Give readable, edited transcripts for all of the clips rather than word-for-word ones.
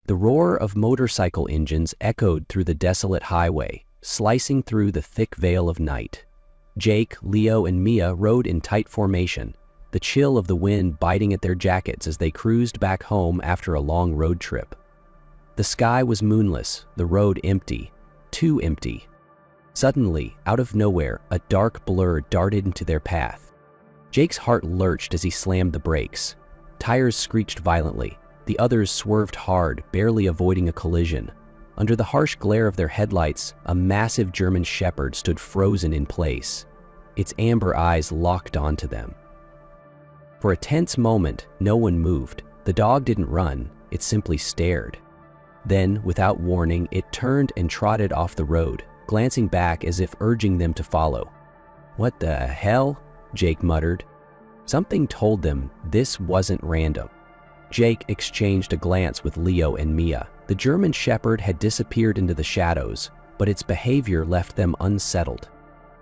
The roar of motorcycle engines echoed through the desolate highway, slicing through the thick veil of night. Jake, Leo, and Mia rode in tight formation, the chill of the wind biting at their jackets as they cruised back home after a long road trip. The sky was moonless, the road empty, too empty. Suddenly, out of nowhere, a dark blur darted into their path. Jake's heart lurched as he slammed the brakes. Tires screeched violently. The others swerved hard, barely avoiding a collision. Under the harsh glare of their headlights, a massive German shepherd stood frozen in place. Its amber eyes locked onto them. For a tense moment, no one moved. The dog didn't run, it simply stared. Then, without warning, it turned and trotted off the road, glancing back as if urging them to follow. "What the hell?" Jake muttered. Something told them this wasn't random. Jake exchanged a glance with Leo and Mia. The German shepherd had disappeared into the shadows, but its behavior left them unsettled.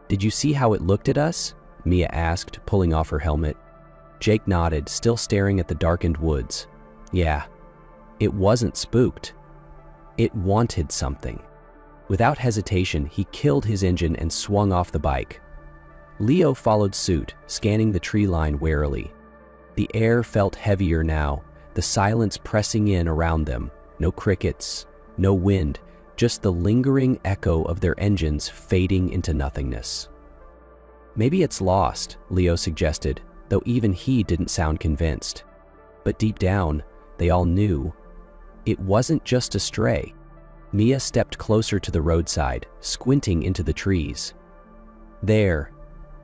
"Did you see how it looked at us?" Mia asked, pulling off her helmet. Jake nodded, still staring at the darkened woods. "Yeah, it wasn't spooked. It wanted something." Without hesitation, he killed his engine and swung off the bike. Leo followed suit, scanning the tree line warily. The air felt heavier now, the silence pressing in around them. No crickets, no wind, just the lingering echo of their engines fading into nothingness. "Maybe it's lost," Leo suggested, though even he didn't sound convinced. But deep down, they all knew it wasn't just a stray. Mia stepped closer to the roadside, squinting into the trees. There,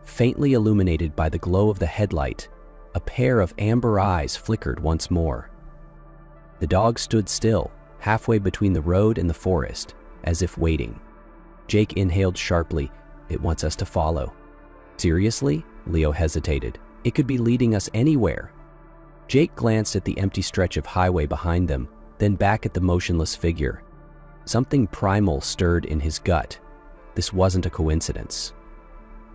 faintly illuminated by the glow of the headlight, a pair of amber eyes flickered once more. The dog stood still, halfway between the road and the forest, as if waiting. Jake inhaled sharply. "It wants us to follow." "Seriously?" Leo hesitated. "It could be leading us anywhere." Jake glanced at the empty stretch of highway behind them, then back at the motionless figure. Something primal stirred in his gut. This wasn't a coincidence.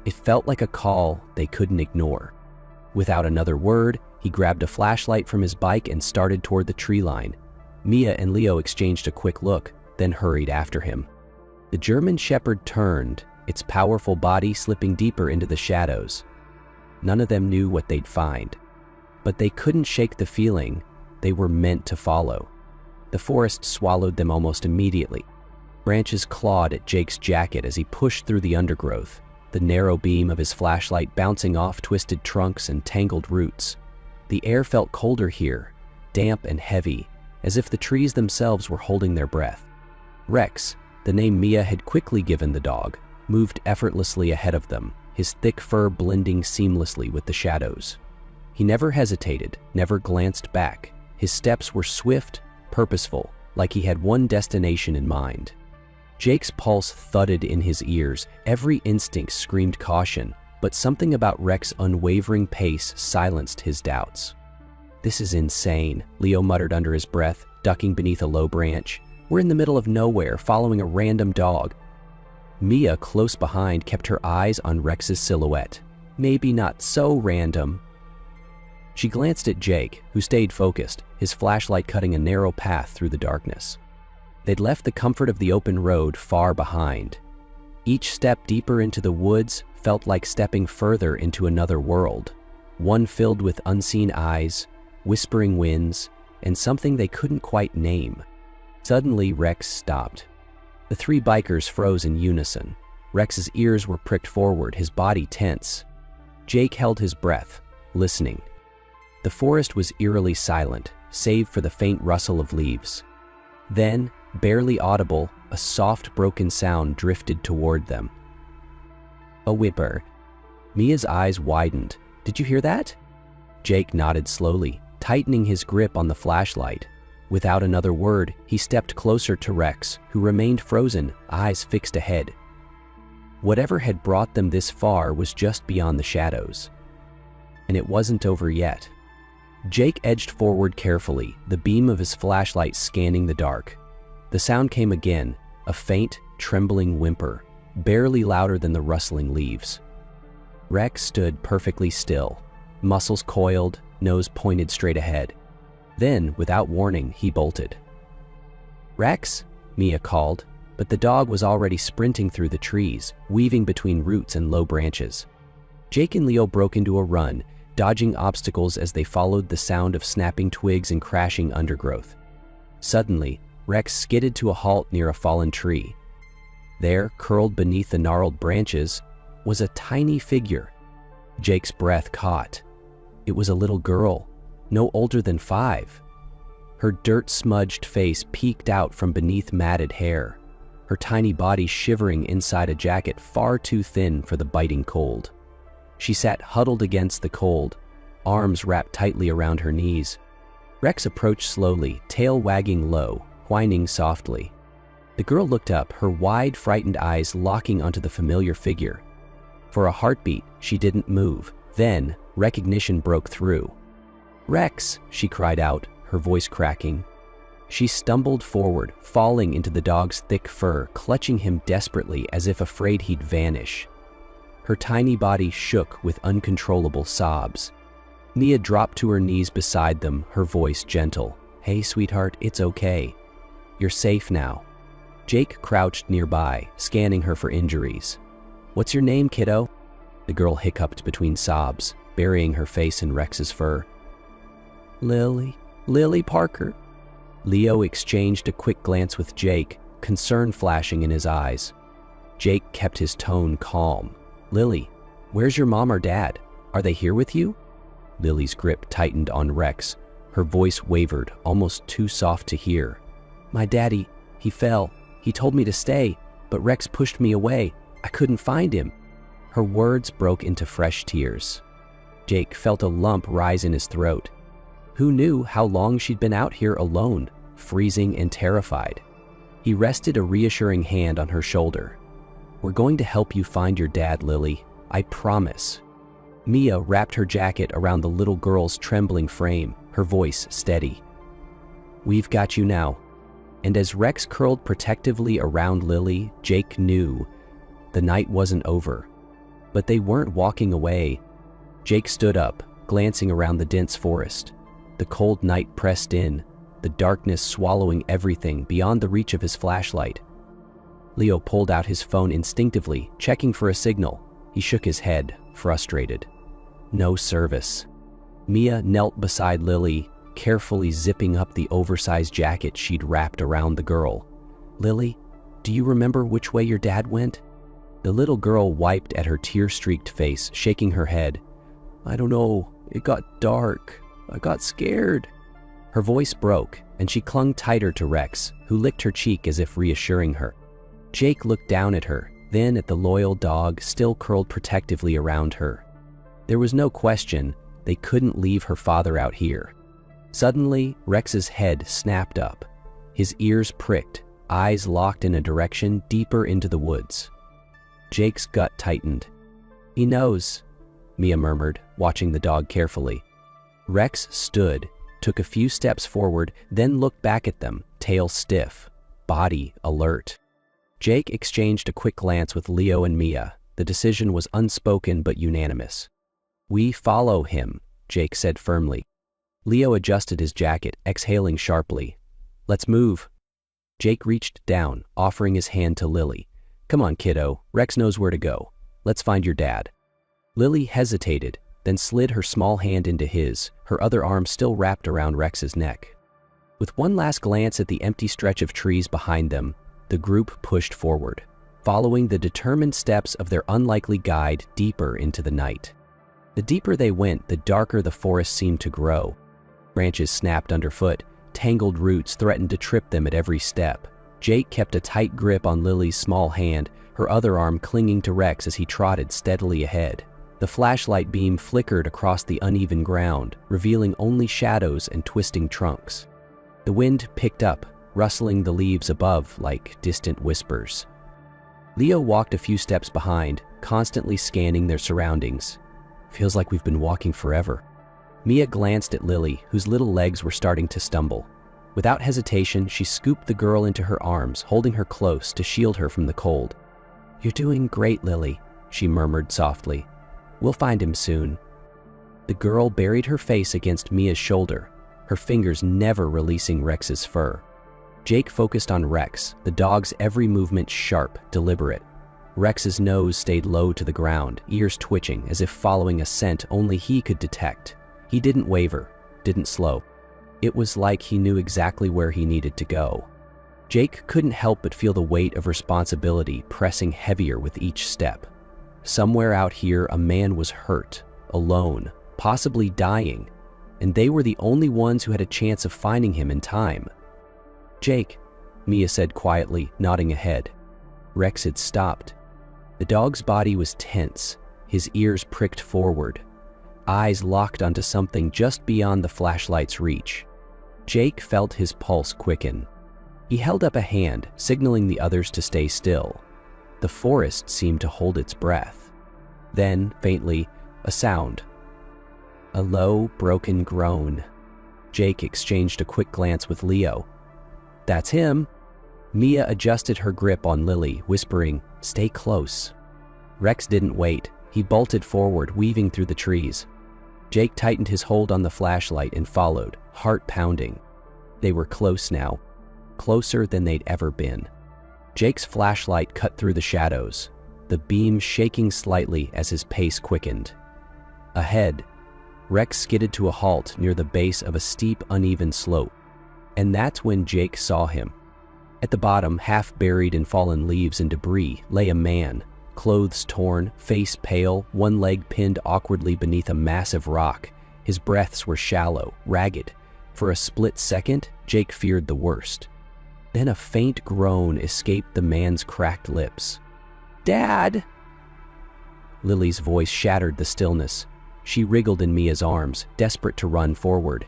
It felt like a call they couldn't ignore. Without another word, he grabbed a flashlight from his bike and started toward the tree line. Mia and Leo exchanged a quick look, then hurried after him. The German shepherd turned, its powerful body slipping deeper into the shadows. None of them knew what they'd find, but they couldn't shake the feeling they were meant to follow. The forest swallowed them almost immediately. Branches clawed at Jake's jacket as he pushed through the undergrowth, the narrow beam of his flashlight bouncing off twisted trunks and tangled roots. The air felt colder here, damp and heavy, as if the trees themselves were holding their breath. Rex, the name Mia had quickly given the dog, moved effortlessly ahead of them, his thick fur blending seamlessly with the shadows. He never hesitated, never glanced back. His steps were swift, purposeful, like he had one destination in mind. Jake's pulse thudded in his ears, every instinct screamed caution, but something about Rex's unwavering pace silenced his doubts. "This is insane," Leo muttered under his breath, ducking beneath a low branch. "We're in the middle of nowhere, following a random dog." Mia, close behind, kept her eyes on Rex's silhouette. "Maybe not so random." She glanced at Jake, who stayed focused, his flashlight cutting a narrow path through the darkness. They'd left the comfort of the open road far behind. Each step deeper into the woods felt like stepping further into another world, one filled with unseen eyes, whispering winds, and something they couldn't quite name. Suddenly, Rex stopped. The three bikers froze in unison. Rex's ears were pricked forward, his body tense. Jake held his breath, listening. The forest was eerily silent, save for the faint rustle of leaves. Then, barely audible, a soft, broken sound drifted toward them. A whimper. Mia's eyes widened. "Did you hear that?" Jake nodded slowly, tightening his grip on the flashlight. Without another word, he stepped closer to Rex, who remained frozen, eyes fixed ahead. Whatever had brought them this far was just beyond the shadows. And it wasn't over yet. Jake edged forward carefully, the beam of his flashlight scanning the dark. The sound came again, a faint, trembling whimper, barely louder than the rustling leaves. Rex stood perfectly still, muscles coiled, nose pointed straight ahead. Then, without warning, he bolted. "Rex?" Mia called, but the dog was already sprinting through the trees, weaving between roots and low branches. Jake and Leo broke into a run, dodging obstacles as they followed the sound of snapping twigs and crashing undergrowth. Suddenly, Rex skidded to a halt near a fallen tree. There, curled beneath the gnarled branches, was a tiny figure. Jake's breath caught. It was a little girl, no older than 5. Her dirt-smudged face peeked out from beneath matted hair, her tiny body shivering inside a jacket far too thin for the biting cold. She sat huddled against the cold, arms wrapped tightly around her knees. Rex approached slowly, tail wagging low, whining softly. The girl looked up, her wide, frightened eyes locking onto the familiar figure. For a heartbeat, she didn't move. Then, recognition broke through. "Rex!" she cried out, her voice cracking. She stumbled forward, falling into the dog's thick fur, clutching him desperately as if afraid he'd vanish. Her tiny body shook with uncontrollable sobs. Mia dropped to her knees beside them, her voice gentle. "Hey, sweetheart, it's okay. You're safe now." Jake crouched nearby, scanning her for injuries. "What's your name, kiddo?" The girl hiccuped between sobs, burying her face in Rex's fur. Lily Parker." Leo exchanged a quick glance with Jake, concern flashing in his eyes. Jake kept his tone calm. "Lily, where's your mom or dad? Are they here with you?" Lily's grip tightened on Rex. Her voice wavered, almost too soft to hear. "My daddy, he fell. He told me to stay, but Rex pushed me away. I couldn't find him." Her words broke into fresh tears. Jake felt a lump rise in his throat. Who knew how long she'd been out here alone, freezing and terrified? He rested a reassuring hand on her shoulder. "We're going to help you find your dad, Lily. I promise." Mia wrapped her jacket around the little girl's trembling frame, her voice steady. "We've got you now." And as Rex curled protectively around Lily, Jake knew the night wasn't over. But they weren't walking away. Jake stood up, glancing around the dense forest. The cold night pressed in, the darkness swallowing everything beyond the reach of his flashlight. Leo pulled out his phone instinctively, checking for a signal. He shook his head, frustrated. No service. Mia knelt beside Lily, carefully zipping up the oversized jacket she'd wrapped around the girl. "Lily, do you remember which way your dad went?" The little girl wiped at her tear-streaked face, shaking her head. "I don't know. It got dark. I got scared." Her voice broke, and she clung tighter to Rex, who licked her cheek as if reassuring her. Jake looked down at her, then at the loyal dog still curled protectively around her. There was no question they couldn't leave her father out here. Suddenly, Rex's head snapped up. His ears pricked, eyes locked in a direction deeper into the woods. Jake's gut tightened. "He knows," Mia murmured, watching the dog carefully. Rex stood, took a few steps forward, then looked back at them, tail stiff, body alert. Jake exchanged a quick glance with Leo and Mia. The decision was unspoken but unanimous. "We follow him," Jake said firmly. Leo adjusted his jacket, exhaling sharply. "Let's move." Jake reached down, offering his hand to Lily. "Come on, kiddo. Rex knows where to go. Let's find your dad." Lily hesitated, then slid her small hand into his, her other arm still wrapped around Rex's neck. With one last glance at the empty stretch of trees behind them, the group pushed forward, following the determined steps of their unlikely guide deeper into the night. The deeper they went, the darker the forest seemed to grow. Branches snapped underfoot, tangled roots threatened to trip them at every step. Jake kept a tight grip on Lily's small hand, her other arm clinging to Rex as he trotted steadily ahead. The flashlight beam flickered across the uneven ground, revealing only shadows and twisting trunks. The wind picked up, rustling the leaves above like distant whispers. Leo walked a few steps behind, constantly scanning their surroundings. "Feels like we've been walking forever." Mia glanced at Lily, whose little legs were starting to stumble. Without hesitation, she scooped the girl into her arms, holding her close to shield her from the cold. "You're doing great, Lily," she murmured softly. "We'll find him soon." The girl buried her face against Mia's shoulder, her fingers never releasing Rex's fur. Jake focused on Rex, the dog's every movement sharp, deliberate. Rex's nose stayed low to the ground, ears twitching as if following a scent only he could detect. He didn't waver, didn't slow. It was like he knew exactly where he needed to go. Jake couldn't help but feel the weight of responsibility pressing heavier with each step. Somewhere out here, a man was hurt, alone, possibly dying, and they were the only ones who had a chance of finding him in time. "Jake," Mia said quietly, nodding ahead. Rex had stopped. The dog's body was tense, his ears pricked forward, eyes locked onto something just beyond the flashlight's reach. Jake felt his pulse quicken. He held up a hand, signaling the others to stay still. The forest seemed to hold its breath. Then, faintly, a sound. A low, broken groan. Jake exchanged a quick glance with Leo. "That's him." Mia adjusted her grip on Lily, whispering, "Stay close." Rex didn't wait. He bolted forward, weaving through the trees. Jake tightened his hold on the flashlight and followed, heart pounding. They were close now, closer than they'd ever been. Jake's flashlight cut through the shadows, the beam shaking slightly as his pace quickened. Ahead, Rex skidded to a halt near the base of a steep, uneven slope. And that's when Jake saw him. At the bottom, half buried in fallen leaves and debris, lay a man, clothes torn, face pale, one leg pinned awkwardly beneath a massive rock. His breaths were shallow, ragged. For a split second, Jake feared the worst. Then a faint groan escaped the man's cracked lips. "Dad!" Lily's voice shattered the stillness. She wriggled in Mia's arms, desperate to run forward.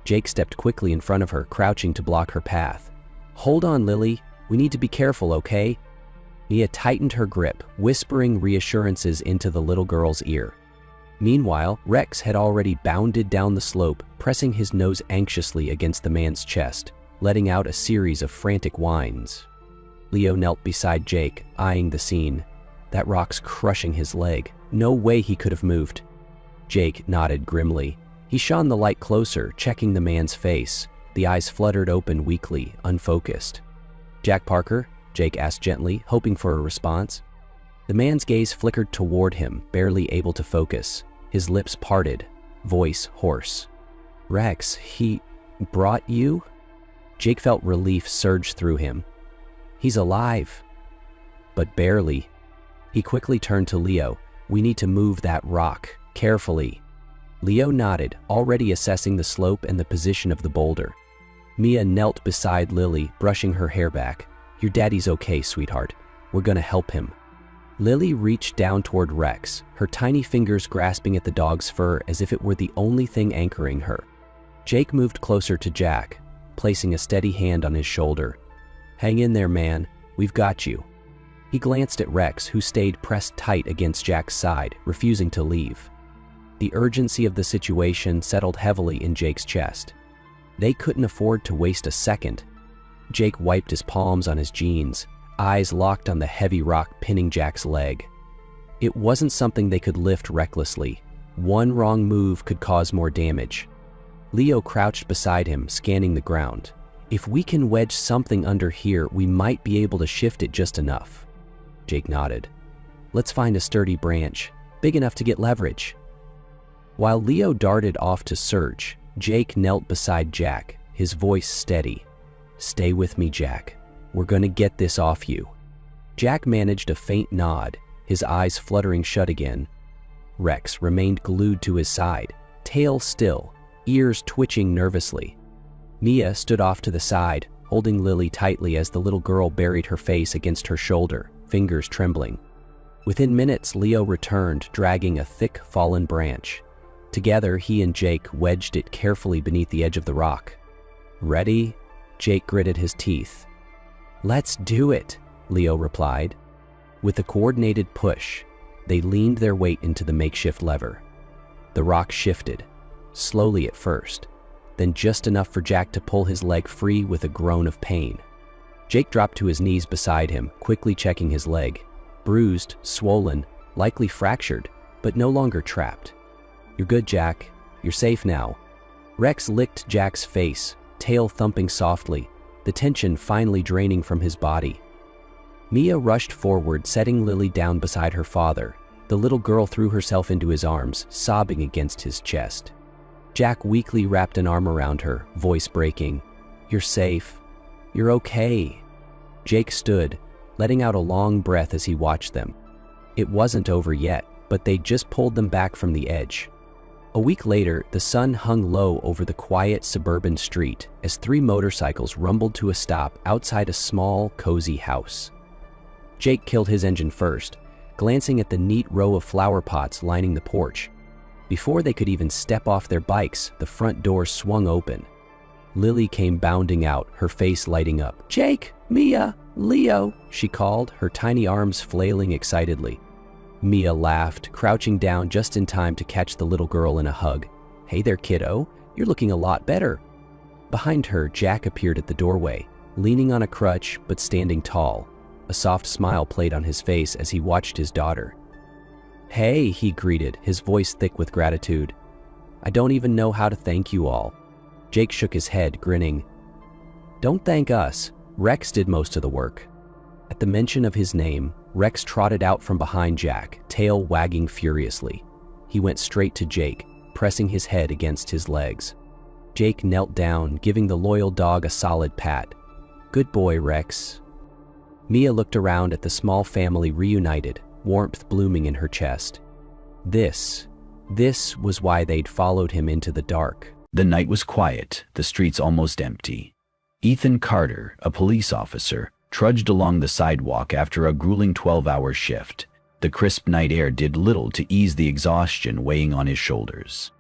Jake stepped quickly in front of her, crouching to block her path. "Hold on, Lily. We need to be careful, okay?" Mia tightened her grip, whispering reassurances into the little girl's ear. Meanwhile, Rex had already bounded down the slope, pressing his nose anxiously against the man's chest, letting out a series of frantic whines. Leo knelt beside Jake, eyeing the scene. That rock's crushing his leg. No way he could have moved. Jake nodded grimly. He shone the light closer, checking the man's face. The eyes fluttered open weakly, unfocused. "Jack Parker?" Jake asked gently, hoping for a response. The man's gaze flickered toward him, barely able to focus. His lips parted, voice hoarse. "Rex, he brought you?" Jake felt relief surge through him. "He's alive." But barely. He quickly turned to Leo. "We need to move that rock, carefully." Leo nodded, already assessing the slope and the position of the boulder. Mia knelt beside Lily, brushing her hair back. "Your daddy's okay, sweetheart. We're gonna help him." Lily reached down toward Rex, her tiny fingers grasping at the dog's fur as if it were the only thing anchoring her. Jake moved closer to Jack, placing a steady hand on his shoulder. "Hang in there, man. We've got you." He glanced at Rex, who stayed pressed tight against Jack's side, refusing to leave. The urgency of the situation settled heavily in Jake's chest. They couldn't afford to waste a second. Jake wiped his palms on his jeans, eyes locked on the heavy rock pinning Jack's leg. It wasn't something they could lift recklessly. One wrong move could cause more damage. Leo crouched beside him, scanning the ground. "If we can wedge something under here, we might be able to shift it just enough." Jake nodded. "Let's find a sturdy branch, big enough to get leverage." While Leo darted off to search, Jake knelt beside Jack, his voice steady. "Stay with me, Jack. We're gonna get this off you." Jack managed a faint nod, his eyes fluttering shut again. Rex remained glued to his side, tail still, ears twitching nervously. Mia stood off to the side, holding Lily tightly as the little girl buried her face against her shoulder, fingers trembling. Within minutes, Leo returned, dragging a thick, fallen branch. Together, he and Jake wedged it carefully beneath the edge of the rock. "Ready?" Jake gritted his teeth. "Let's do it," Leo replied. With a coordinated push, they leaned their weight into the makeshift lever. The rock shifted, slowly at first, then just enough for Jack to pull his leg free with a groan of pain. Jake dropped to his knees beside him, quickly checking his leg. Bruised, swollen, likely fractured, but no longer trapped. "You're good, Jack. You're safe now." Rex licked Jack's face, tail thumping softly. the tension finally draining from his body. Mia rushed forward, setting Lily down beside her father. The little girl threw herself into his arms, sobbing against his chest. Jack weakly wrapped an arm around her, voice breaking. "You're safe. You're okay." Jake stood, letting out a long breath as he watched them. It wasn't over yet, but they'd just pulled them back from the edge. A week later, the sun hung low over the quiet suburban street as 3 motorcycles rumbled to a stop outside a small, cozy house. Jake killed his engine first, glancing at the neat row of flower pots lining the porch. Before they could even step off their bikes, the front door swung open. Lily came bounding out, her face lighting up. "Jake! Mia! Leo!" she called, her tiny arms flailing excitedly. Mia laughed, crouching down just in time to catch the little girl in a hug. "Hey there, kiddo. You're looking a lot better." Behind her, Jack appeared at the doorway, leaning on a crutch but standing tall. A soft smile played on his face as he watched his daughter. "Hey," he greeted, his voice thick with gratitude. "I don't even know how to thank you all." Jake shook his head, grinning. "Don't thank us. Rex did most of the work." At the mention of his name, Rex trotted out from behind Jack, tail wagging furiously. He went straight to Jake, pressing his head against his legs. Jake knelt down, giving the loyal dog a solid pat. "Good boy, Rex." Mia looked around at the small family reunited, warmth blooming in her chest. This was why they'd followed him into the dark. The night was quiet, the streets almost empty. Ethan Carter, a police officer, trudged along the sidewalk after a grueling 12-hour shift. The crisp night air did little to ease the exhaustion weighing on his shoulders.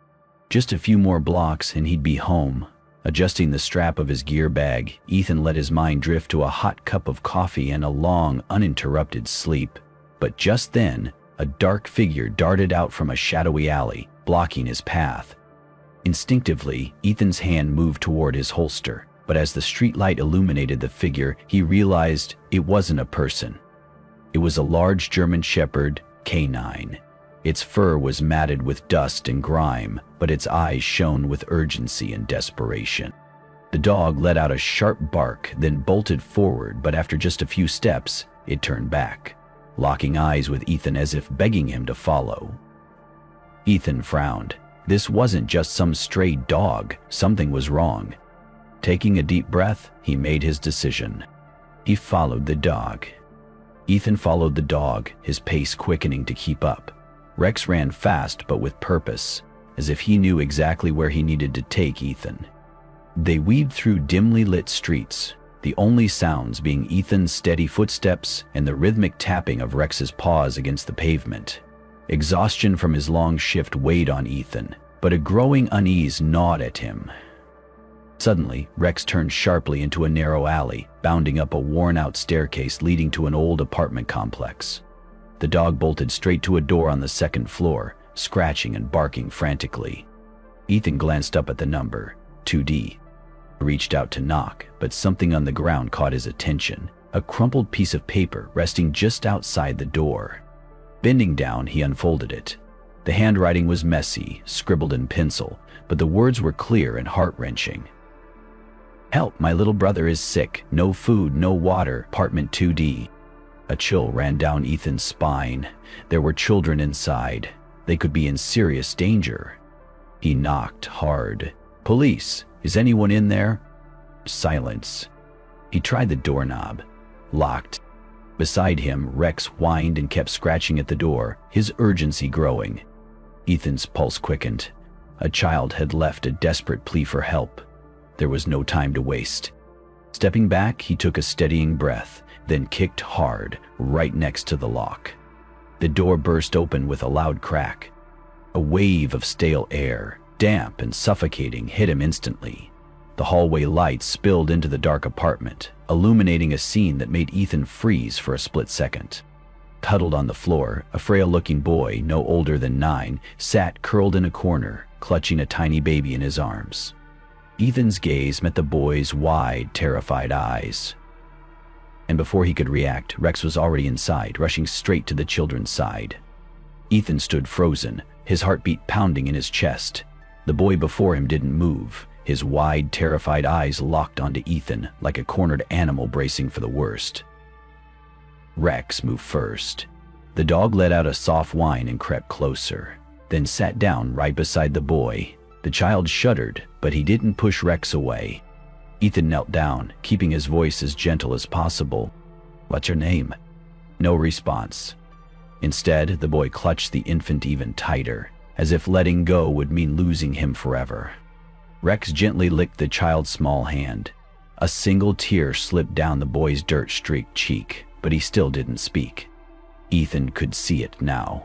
Just a few more blocks and he'd be home. Adjusting the strap of his gear bag, Ethan let his mind drift to a hot cup of coffee and a long, uninterrupted sleep. But just then, a dark figure darted out from a shadowy alley, blocking his path. Instinctively, Ethan's hand moved toward his holster, but as the streetlight illuminated the figure, he realized it wasn't a person. It was a large German Shepherd, canine. Its fur was matted with dust and grime, but its eyes shone with urgency and desperation. The dog let out a sharp bark, then bolted forward, but after just a few steps, it turned back, locking eyes with Ethan as if begging him to follow. Ethan frowned. This wasn't just some stray dog, something was wrong. Taking a deep breath, he made his decision. He followed the dog. Ethan followed the dog, his pace quickening to keep up. Rex ran fast but with purpose, as if he knew exactly where he needed to take Ethan. They weaved through dimly lit streets, the only sounds being Ethan's steady footsteps and the rhythmic tapping of Rex's paws against the pavement. Exhaustion from his long shift weighed on Ethan, but a growing unease gnawed at him. Suddenly, Rex turned sharply into a narrow alley, bounding up a worn-out staircase leading to an old apartment complex. The dog bolted straight to a door on the second floor, scratching and barking frantically. Ethan glanced up at the number, 2D. He reached out to knock, but something on the ground caught his attention, a crumpled piece of paper resting just outside the door. Bending down, he unfolded it. The handwriting was messy, scribbled in pencil, but the words were clear and heart-wrenching. "Help, my little brother is sick. No food, no water. Apartment 2D. A chill ran down Ethan's spine. There were children inside. They could be in serious danger. He knocked hard. "Police, is anyone in there?" Silence. He tried the doorknob. Locked. Beside him, Rex whined and kept scratching at the door, his urgency growing. Ethan's pulse quickened. A child had left a desperate plea for help. There was no time to waste. Stepping back, he took a steadying breath, then kicked hard, right next to the lock. The door burst open with a loud crack. A wave of stale air, damp and suffocating, hit him instantly. The hallway lights spilled into the dark apartment, illuminating a scene that made Ethan freeze for a split second. Huddled on the floor, a frail-looking boy, no older than 9, sat curled in a corner, clutching a tiny baby in his arms. Ethan's gaze met the boy's wide, terrified eyes. And before he could react, Rex was already inside, rushing straight to the children's side. Ethan stood frozen, his heartbeat pounding in his chest. The boy before him didn't move, his wide, terrified eyes locked onto Ethan like a cornered animal bracing for the worst. Rex moved first. The dog let out a soft whine and crept closer, then sat down right beside the boy. The child shuddered, but he didn't push Rex away. Ethan knelt down, keeping his voice as gentle as possible. "What's your name?" No response. Instead, the boy clutched the infant even tighter, as if letting go would mean losing him forever. Rex gently licked the child's small hand. A single tear slipped down the boy's dirt-streaked cheek, but he still didn't speak. Ethan could see it now.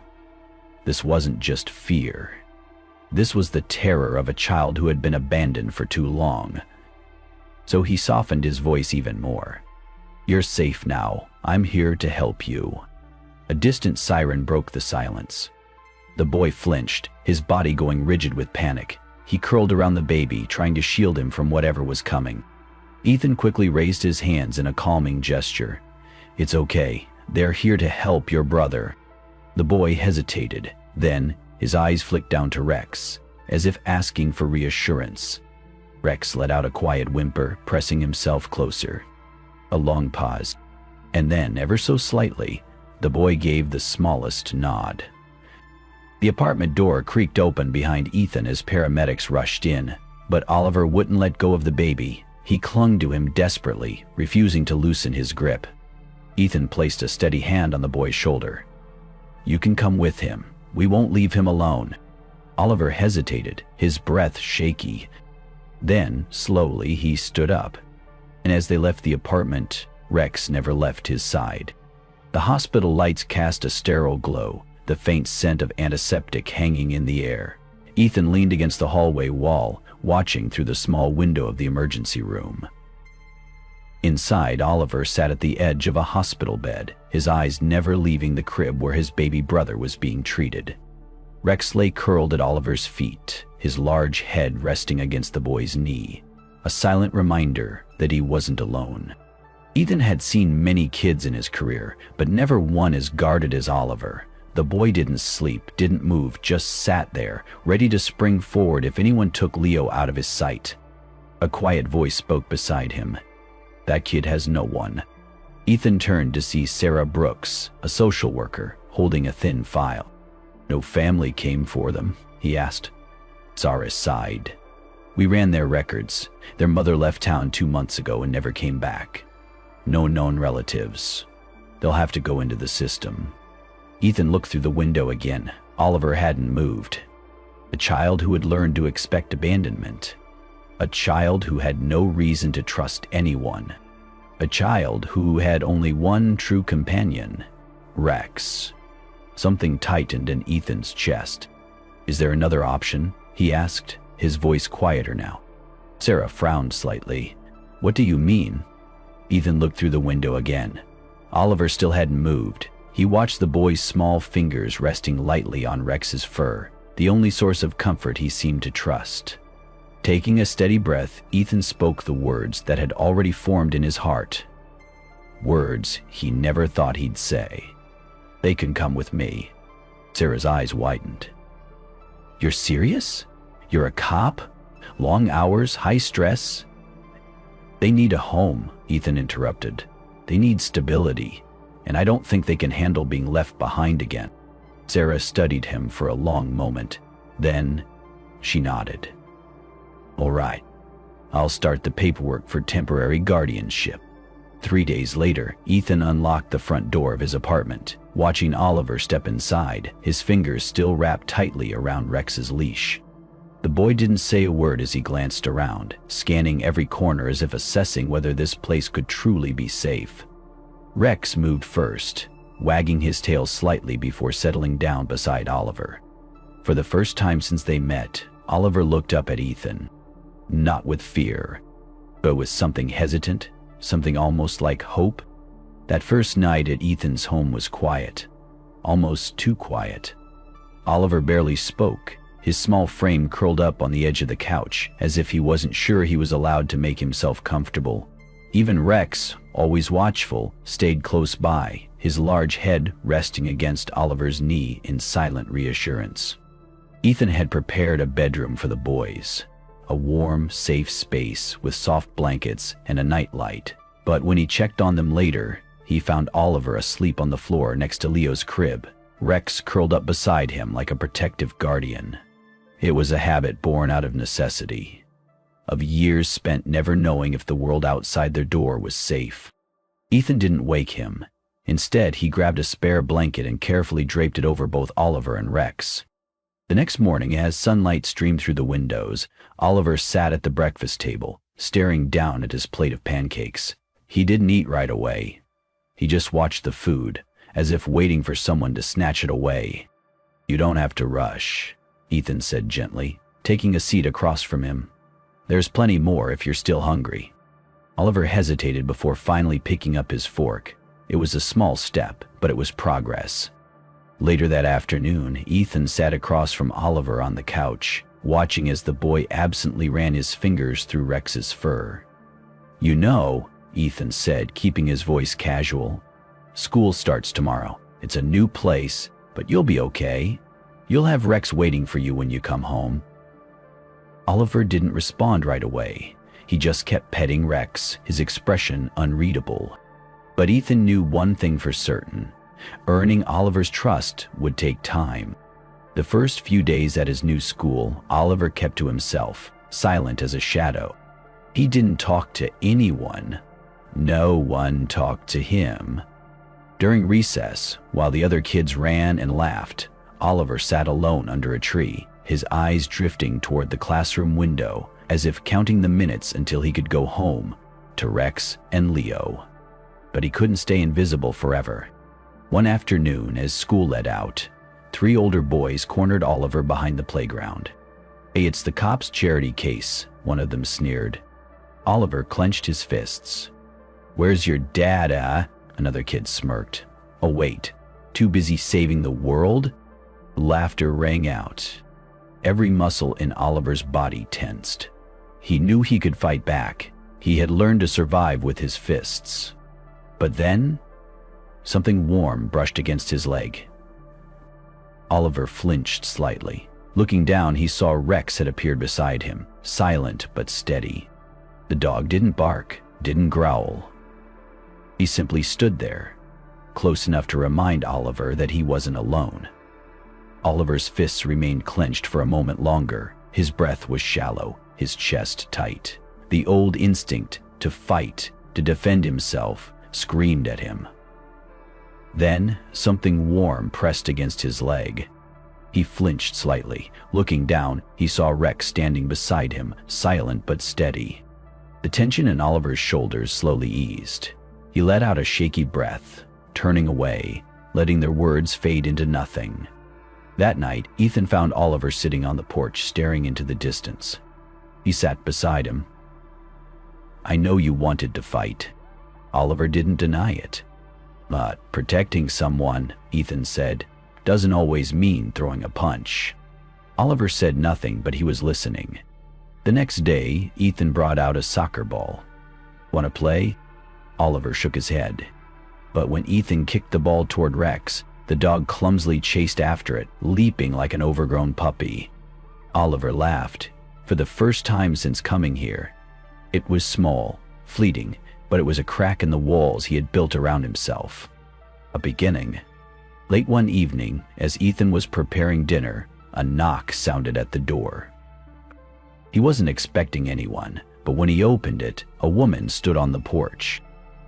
This wasn't just fear. This was the terror of a child who had been abandoned for too long. So he softened his voice even more. "You're safe now. I'm here to help you." A distant siren broke the silence. The boy flinched, his body going rigid with panic. He curled around the baby, trying to shield him from whatever was coming. Ethan quickly raised his hands in a calming gesture. "It's okay. They're here to help your brother." The boy hesitated. Then, his eyes flicked down to Rex, as if asking for reassurance. Rex let out a quiet whimper, pressing himself closer. A long pause. And then, ever so slightly, the boy gave the smallest nod. The apartment door creaked open behind Ethan as paramedics rushed in, but Oliver wouldn't let go of the baby. He clung to him desperately, refusing to loosen his grip. Ethan placed a steady hand on the boy's shoulder. "You can come with him. We won't leave him alone." Oliver hesitated, his breath shaky. Then, slowly, he stood up. And as they left the apartment, Rex never left his side. The hospital lights cast a sterile glow, the faint scent of antiseptic hanging in the air. Ethan leaned against the hallway wall, watching through the small window of the emergency room. Inside, Oliver sat at the edge of a hospital bed, his eyes never leaving the crib where his baby brother was being treated. Rex lay curled at Oliver's feet, his large head resting against the boy's knee, a silent reminder that he wasn't alone. Ethan had seen many kids in his career, but never one as guarded as Oliver. The boy didn't sleep, didn't move, just sat there, ready to spring forward if anyone took Leo out of his sight. A quiet voice spoke beside him. "That kid has no one." Ethan turned to see Sarah Brooks, a social worker, holding a thin file. "No family came for them?" he asked. Sarah sighed. "We ran their records. Their mother left town 2 months ago and never came back. No known relatives. They'll have to go into the system." Ethan looked through the window again. Oliver hadn't moved. A child who had learned to expect abandonment. A child who had no reason to trust anyone. A child who had only one true companion, Rex. Something tightened in Ethan's chest. "Is there another option?" he asked, his voice quieter now. Sarah frowned slightly. "What do you mean?" Ethan looked through the window again. Oliver still hadn't moved. He watched the boy's small fingers resting lightly on Rex's fur, the only source of comfort he seemed to trust. Taking a steady breath, Ethan spoke the words that had already formed in his heart. Words he never thought he'd say. "They can come with me." Sarah's eyes widened. "You're serious? You're a cop? Long hours, high stress?" "They need a home," Ethan interrupted. "They need stability, and I don't think they can handle being left behind again." Sarah studied him for a long moment. Then she nodded. "All right, I'll start the paperwork for temporary guardianship." 3 days later, Ethan unlocked the front door of his apartment, watching Oliver step inside, his fingers still wrapped tightly around Rex's leash. The boy didn't say a word as he glanced around, scanning every corner as if assessing whether this place could truly be safe. Rex moved first, wagging his tail slightly before settling down beside Oliver. For the first time since they met, Oliver looked up at Ethan. Not with fear, but with something hesitant, something almost like hope. That first night at Ethan's home was quiet, almost too quiet. Oliver barely spoke, his small frame curled up on the edge of the couch, as if he wasn't sure he was allowed to make himself comfortable. Even Rex, always watchful, stayed close by, his large head resting against Oliver's knee in silent reassurance. Ethan had prepared a bedroom for the boys. a warm, safe space with soft blankets and a nightlight. But when he checked on them later, he found Oliver asleep on the floor next to Leo's crib, Rex curled up beside him like a protective guardian. It was a habit born out of necessity, of years spent never knowing if the world outside their door was safe. Ethan didn't wake him. Instead, he grabbed a spare blanket and carefully draped it over both Oliver and Rex. The next morning, as sunlight streamed through the windows, Oliver sat at the breakfast table, staring down at his plate of pancakes. He didn't eat right away. He just watched the food, as if waiting for someone to snatch it away. "You don't have to rush," Ethan said gently, taking a seat across from him. "There's plenty more if you're still hungry." Oliver hesitated before finally picking up his fork. It was a small step, but it was progress. Later that afternoon, Ethan sat across from Oliver on the couch, watching as the boy absently ran his fingers through Rex's fur. "You know," Ethan said, keeping his voice casual, "school starts tomorrow. It's a new place, but you'll be okay. You'll have Rex waiting for you when you come home." Oliver didn't respond right away. He just kept petting Rex, his expression unreadable. But Ethan knew one thing for certain. Earning Oliver's trust would take time. The first few days at his new school, Oliver kept to himself, silent as a shadow. He didn't talk to anyone. No one talked to him. During recess, while the other kids ran and laughed, Oliver sat alone under a tree, his eyes drifting toward the classroom window, as if counting the minutes until he could go home to Rex and Leo. But he couldn't stay invisible forever. One afternoon, as school let out, 3 older boys cornered Oliver behind the playground. "Hey, it's the cops' charity case," one of them sneered. Oliver clenched his fists. "Where's your dad, Another kid smirked. "Oh wait, too busy saving the world?" Laughter rang out. Every muscle in Oliver's body tensed. He knew he could fight back. He had learned to survive with his fists. But then, something warm brushed against his leg. Oliver flinched slightly. Looking down, he saw Rex had appeared beside him, silent but steady. The dog didn't bark, didn't growl. He simply stood there, close enough to remind Oliver that he wasn't alone. Oliver's fists remained clenched for a moment longer. His breath was shallow, his chest tight. The old instinct to fight, to defend himself, screamed at him. Then, something warm pressed against his leg. He flinched slightly. Looking down, he saw Rex standing beside him, silent but steady. The tension in Oliver's shoulders slowly eased. He let out a shaky breath, turning away, letting their words fade into nothing. That night, Ethan found Oliver sitting on the porch, staring into the distance. He sat beside him. "I know you wanted to fight." Oliver didn't deny it. "But protecting someone," Ethan said, "doesn't always mean throwing a punch." Oliver said nothing, but he was listening. The next day, Ethan brought out a soccer ball. "Want to play?" Oliver shook his head. But when Ethan kicked the ball toward Rex, the dog clumsily chased after it, leaping like an overgrown puppy. Oliver laughed. For the first time since coming here. It was small, fleeting, but it was a crack in the walls he had built around himself. A beginning. Late one evening, as Ethan was preparing dinner, a knock sounded at the door. He wasn't expecting anyone, but when he opened it, a woman stood on the porch.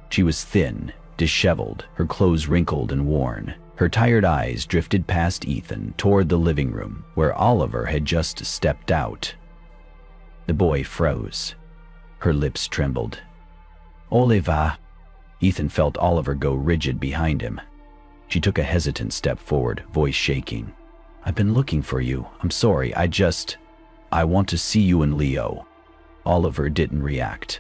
She was thin, disheveled, her clothes wrinkled and worn. Her tired eyes drifted past Ethan toward the living room, where Oliver had just stepped out. The boy froze. Her lips trembled. "Oliver." Ethan felt Oliver go rigid behind him. She took a hesitant step forward, voice shaking. "I've been looking for you. I'm sorry, I want to see you and Leo." Oliver didn't react,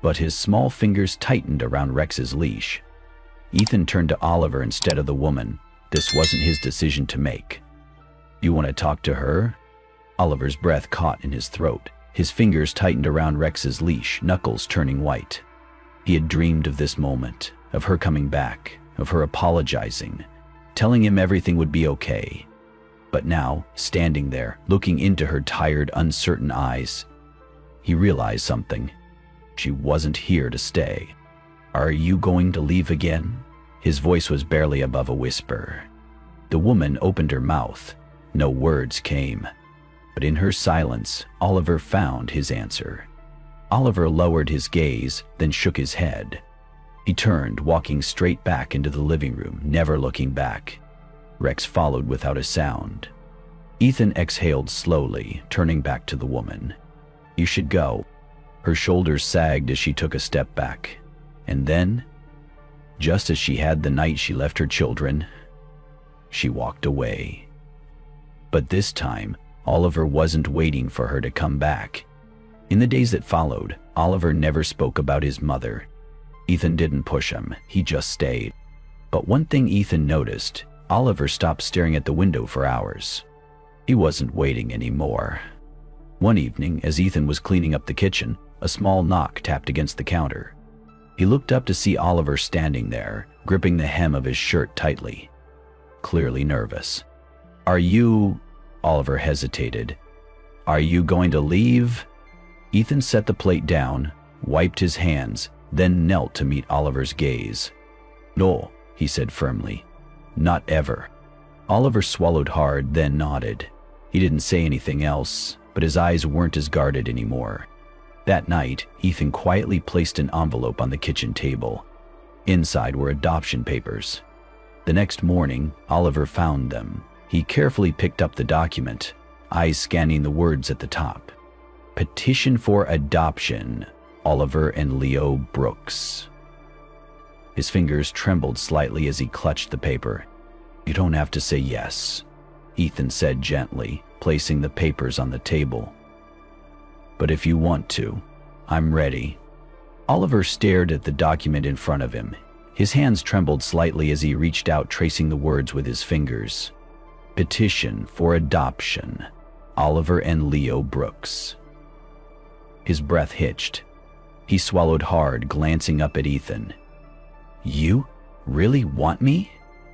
but his small fingers tightened around Rex's leash. Ethan turned to Oliver instead of the woman. This wasn't his decision to make. "You want to talk to her?" Oliver's breath caught in his throat. His fingers tightened around Rex's leash, knuckles turning white. He had dreamed of this moment, of her coming back, of her apologizing, telling him everything would be okay. But now, standing there, looking into her tired, uncertain eyes, he realized something. She wasn't here to stay. "Are you going to leave again?" His voice was barely above a whisper. The woman opened her mouth. No words came. But in her silence, Oliver found his answer. Oliver lowered his gaze, then shook his head. He turned, walking straight back into the living room, never looking back. Rex followed without a sound. Ethan exhaled slowly, turning back to the woman. "You should go." Her shoulders sagged as she took a step back. And then, just as she had the night she left her children, she walked away. But this time, Oliver wasn't waiting for her to come back. In the days that followed, Oliver never spoke about his mother. Ethan didn't push him, he just stayed. But one thing Ethan noticed, Oliver stopped staring at the window for hours. He wasn't waiting anymore. One evening, as Ethan was cleaning up the kitchen, a small knock tapped against the counter. He looked up to see Oliver standing there, gripping the hem of his shirt tightly, clearly nervous. "Are you—" Oliver hesitated. "Are you going to leave?" Ethan set the plate down, wiped his hands, then knelt to meet Oliver's gaze. "No," he said firmly. "Not ever." Oliver swallowed hard, then nodded. He didn't say anything else, but his eyes weren't as guarded anymore. That night, Ethan quietly placed an envelope on the kitchen table. Inside were adoption papers. The next morning, Oliver found them. He carefully picked up the document, eyes scanning the words at the top. "Petition for adoption, Oliver and Leo Brooks." His fingers trembled slightly as he clutched the paper. "You don't have to say yes," Ethan said gently, placing the papers on the table. "But if you want to, I'm ready." Oliver stared at the document in front of him. His hands trembled slightly as he reached out, tracing the words with his fingers. "Petition for adoption, Oliver and Leo Brooks." His breath hitched. He swallowed hard, glancing up at Ethan. "You really want me?"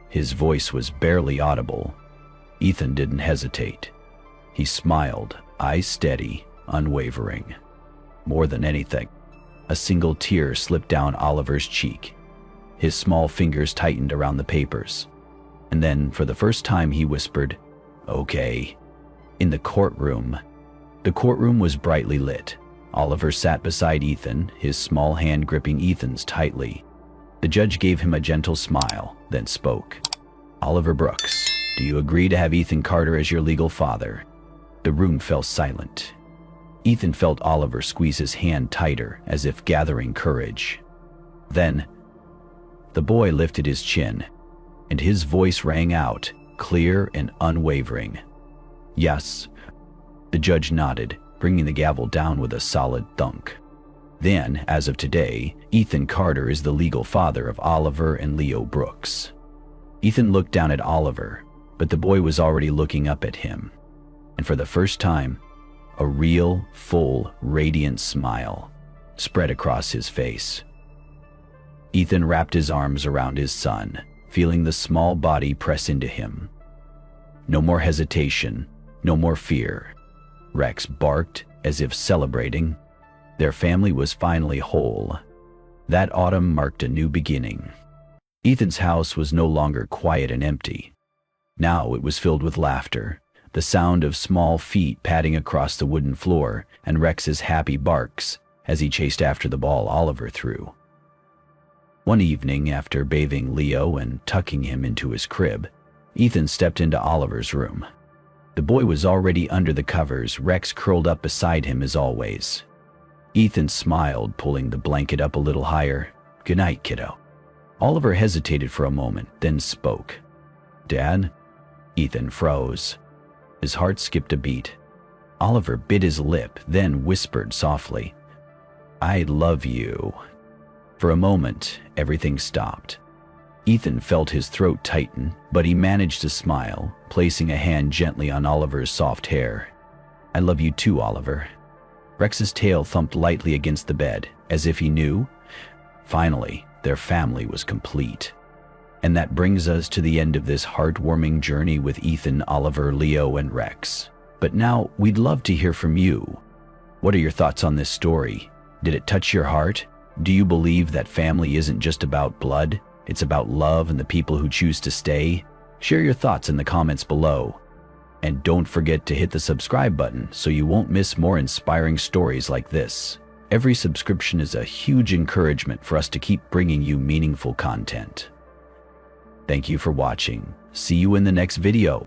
His voice was barely audible. Ethan didn't hesitate. He smiled, eyes steady, unwavering. More than anything, a single tear slipped down Oliver's cheek. His small fingers tightened around the papers. And then, for the first time, he whispered, "Okay." In the courtroom. The courtroom was brightly lit. Oliver sat beside Ethan, his small hand gripping Ethan's tightly. The judge gave him a gentle smile, then spoke. "Oliver Brooks, do you agree to have Ethan Carter as your legal father?" The room fell silent. Ethan felt Oliver squeeze his hand tighter, as if gathering courage. Then, the boy lifted his chin, and his voice rang out, clear and unwavering. "Yes." The judge nodded, bringing the gavel down with a solid thunk. "Then, as of today, Ethan Carter is the legal father of Oliver and Leo Brooks." Ethan looked down at Oliver, but the boy was already looking up at him. And for the first time, a real, full, radiant smile spread across his face. Ethan wrapped his arms around his son, feeling the small body press into him. No more hesitation, no more fear. Rex barked as if celebrating. Their family was finally whole. That autumn marked a new beginning. Ethan's house was no longer quiet and empty. Now it was filled with laughter, the sound of small feet padding across the wooden floor, and Rex's happy barks as he chased after the ball Oliver threw. One evening, after bathing Leo and tucking him into his crib, Ethan stepped into Oliver's room. The boy was already under the covers, Rex curled up beside him as always. Ethan smiled, pulling the blanket up a little higher. "Good night, kiddo." Oliver hesitated for a moment, then spoke. "Dad?" Ethan froze. His heart skipped a beat. Oliver bit his lip, then whispered softly, "I love you." For a moment, everything stopped. Ethan felt his throat tighten, but he managed to smile, placing a hand gently on Oliver's soft hair. "I love you too, Oliver." Rex's tail thumped lightly against the bed, as if he knew. Finally, their family was complete. And that brings us to the end of this heartwarming journey with Ethan, Oliver, Leo, and Rex. But now, we'd love to hear from you. What are your thoughts on this story? Did it touch your heart? Do you believe that family isn't just about blood? It's about love and the people who choose to stay? Share your thoughts in the comments below. And don't forget to hit the subscribe button so you won't miss more inspiring stories like this. Every subscription is a huge encouragement for us to keep bringing you meaningful content. Thank you for watching. See you in the next video.